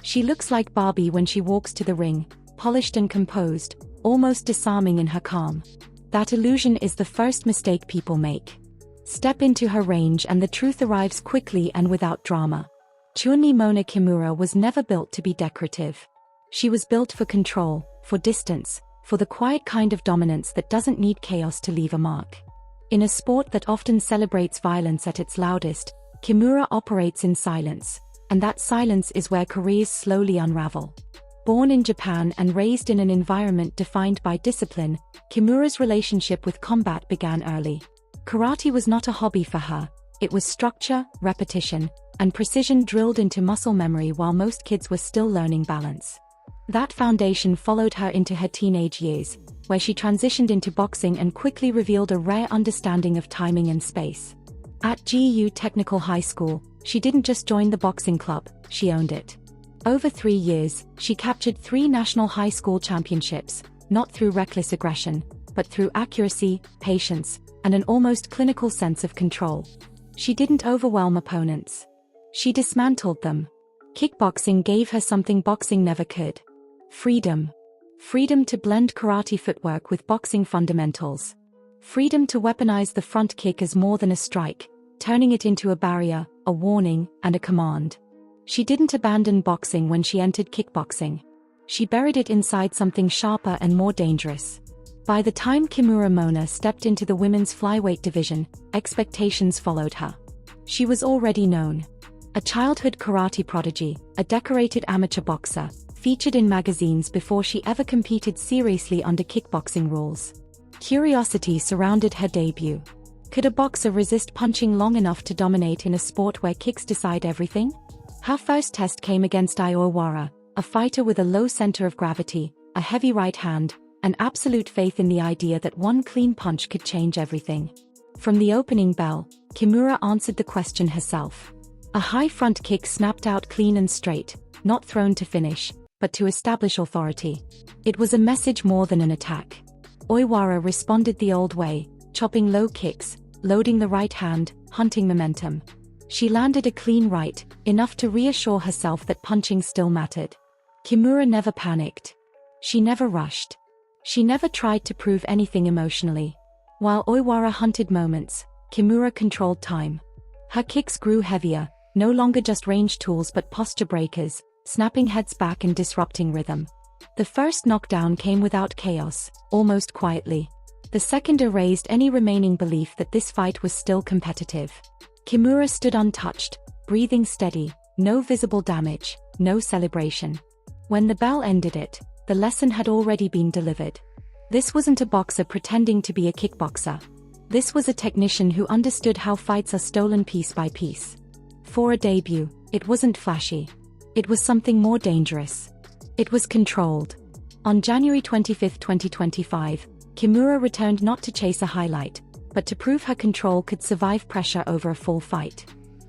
She looks like Barbie when she walks to the ring, polished and composed, almost disarming in her calm. That illusion is the first mistake people make. Step into her range and the truth arrives quickly and without drama. Chunli Mona Kimura was never built to be decorative. She was built for control, for distance, for the quiet kind of dominance that doesn't need chaos to leave a mark. In a sport that often celebrates violence at its loudest, Kimura operates in silence, and that silence is where careers slowly unravel. Born in Japan and raised in an environment defined by discipline, Kimura's relationship with combat began early. Karate was not a hobby for her, it was structure, repetition, and precision drilled into muscle memory while most kids were still learning balance. That foundation followed her into her teenage years, where she transitioned into boxing and quickly revealed a rare understanding of timing and space. At GU Technical High School, she didn't just join the boxing club, she owned it. Over 3 years, she captured 3 national high school championships, not through reckless aggression, but through accuracy, patience, and an almost clinical sense of control. She didn't overwhelm opponents. She dismantled them. Kickboxing gave her something boxing never could. Freedom. Freedom to blend karate footwork with boxing fundamentals. Freedom to weaponize the front kick as more than a strike, turning it into a barrier, a warning, and a command. She didn't abandon boxing when she entered kickboxing. She buried it inside something sharper and more dangerous. By the time Kimura Mona stepped into the women's flyweight division, expectations followed her. She was already known. A childhood karate prodigy, a decorated amateur boxer, featured in magazines before she ever competed seriously under kickboxing rules. Curiosity surrounded her debut. Could a boxer resist punching long enough to dominate in a sport where kicks decide everything? Her first test came against Oiwara, a fighter with a low center of gravity, a heavy right hand, and absolute faith in the idea that one clean punch could change everything. From the opening bell, Kimura answered the question herself. A high front kick snapped out clean and straight, not thrown to finish, but to establish authority. It was a message more than an attack. Oiwara responded the old way, chopping low kicks, loading the right hand, hunting momentum. She landed a clean right, enough to reassure herself that punching still mattered. Kimura never panicked. She never rushed. She never tried to prove anything emotionally. While Oiwara hunted moments, Kimura controlled time. Her kicks grew heavier, no longer just range tools but posture breakers, snapping heads back and disrupting rhythm. The first knockdown came without chaos, almost quietly. The second erased any remaining belief that this fight was still competitive. Kimura stood untouched, breathing steady, no visible damage, no celebration. When the bell ended it, the lesson had already been delivered. This wasn't a boxer pretending to be a kickboxer. This was a technician who understood how fights are stolen piece by piece. For a debut, it wasn't flashy. It was something more dangerous. It was controlled. On January 25, 2025, Kimura returned not to chase a highlight, but to prove her control could survive pressure over a full fight.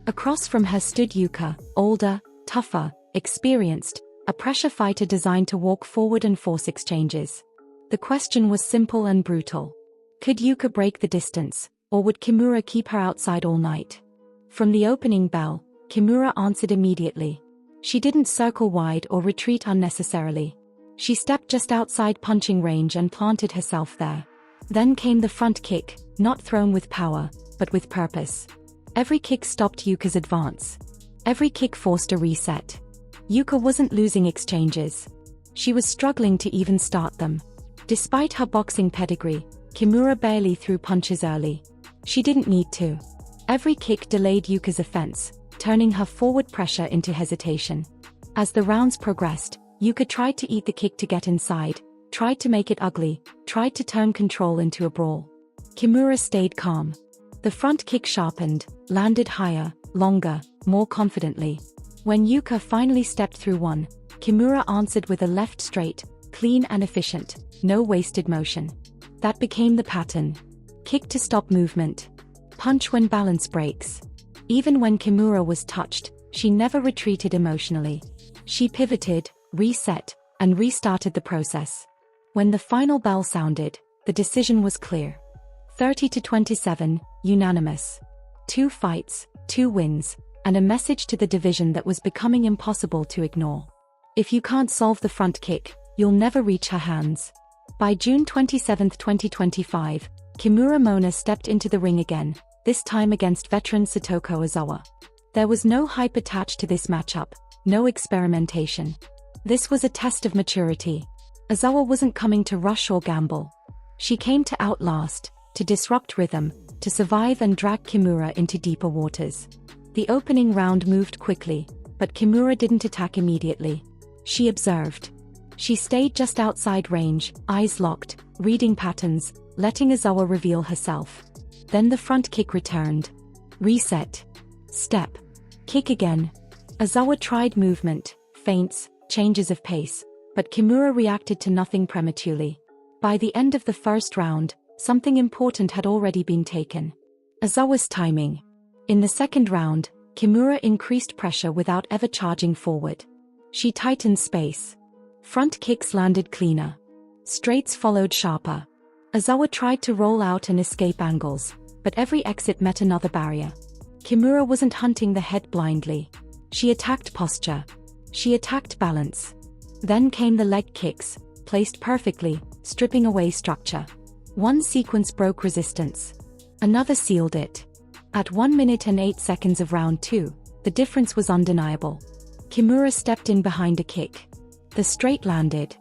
Across from her stood Yuka, older, tougher, experienced, a pressure fighter designed to walk forward and force exchanges. The question was simple and brutal. Could Yuka break the distance, or would Kimura keep her outside all night? From the opening bell, Kimura answered immediately. She didn't circle wide or retreat unnecessarily. She stepped just outside punching range and planted herself there. Then came the front kick, not thrown with power, but with purpose. Every kick stopped Yuka's advance. Every kick forced a reset. Yuka wasn't losing exchanges. She was struggling to even start them. Despite her boxing pedigree, Kimura barely threw punches early. She didn't need to. Every kick delayed Yuka's offense, turning her forward pressure into hesitation. As the rounds progressed, Yuka tried to eat the kick to get inside, tried to make it ugly, tried to turn control into a brawl. Kimura stayed calm. The front kick sharpened, landed higher, longer, more confidently. When Yuka finally stepped through one, Kimura answered with a left straight, clean and efficient, no wasted motion. That became the pattern. Kick to stop movement. Punch when balance breaks. Even when Kimura was touched, she never retreated emotionally. She pivoted, reset, and restarted the process. When the final bell sounded, the decision was clear. 30-27, unanimous. 2 fights, 2 wins, and a message to the division that was becoming impossible to ignore. If you can't solve the front kick, you'll never reach her hands. By June 27, 2025, Kimura Mona stepped into the ring again, this time against veteran Satoko Ozawa. There was no hype attached to this matchup, no experimentation. This was a test of maturity. Ozawa wasn't coming to rush or gamble. She came to outlast, to disrupt rhythm, to survive and drag Kimura into deeper waters. The opening round moved quickly, but Kimura didn't attack immediately. She observed. She stayed just outside range, eyes locked, reading patterns, letting Ozawa reveal herself. Then the front kick returned. Reset. Step. Kick again. Ozawa tried movement, feints, changes of pace, but Kimura reacted to nothing prematurely. By the end of the first round, something important had already been taken. Ozawa's timing. In the second round, Kimura increased pressure without ever charging forward. She tightened space. Front kicks landed cleaner. Straights followed sharper. Ozawa tried to roll out and escape angles, but every exit met another barrier. Kimura wasn't hunting the head blindly. She attacked posture. She attacked balance. Then came the leg kicks, placed perfectly, stripping away structure. One sequence broke resistance. Another sealed it. At 1 minute and 8 seconds of round 2, the difference was undeniable. Kimura stepped in behind a kick. The straight landed.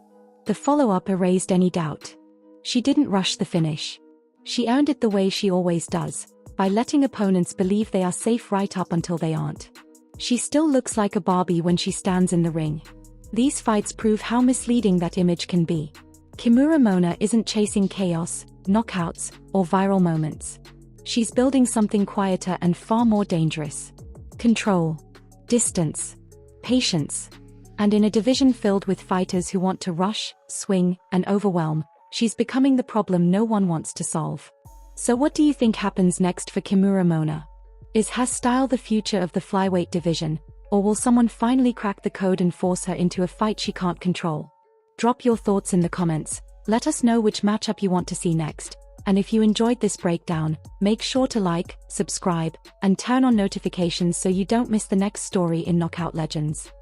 The follow-up erased any doubt. She didn't rush the finish. She earned it the way she always does, by letting opponents believe they are safe right up until they aren't. She still looks like a Barbie when she stands in the ring. These fights prove how misleading that image can be. Kimura Mona isn't chasing chaos, knockouts, or viral moments. She's building something quieter and far more dangerous. Control. Distance. Patience. And in a division filled with fighters who want to rush, swing, and overwhelm, she's becoming the problem no one wants to solve. So what do you think happens next for Kimura Mona? Is her style the future of the flyweight division, or will someone finally crack the code and force her into a fight she can't control? Drop your thoughts in the comments, let us know which matchup you want to see next, and if you enjoyed this breakdown, make sure to like, subscribe, and turn on notifications so you don't miss the next story in Knockout Legends.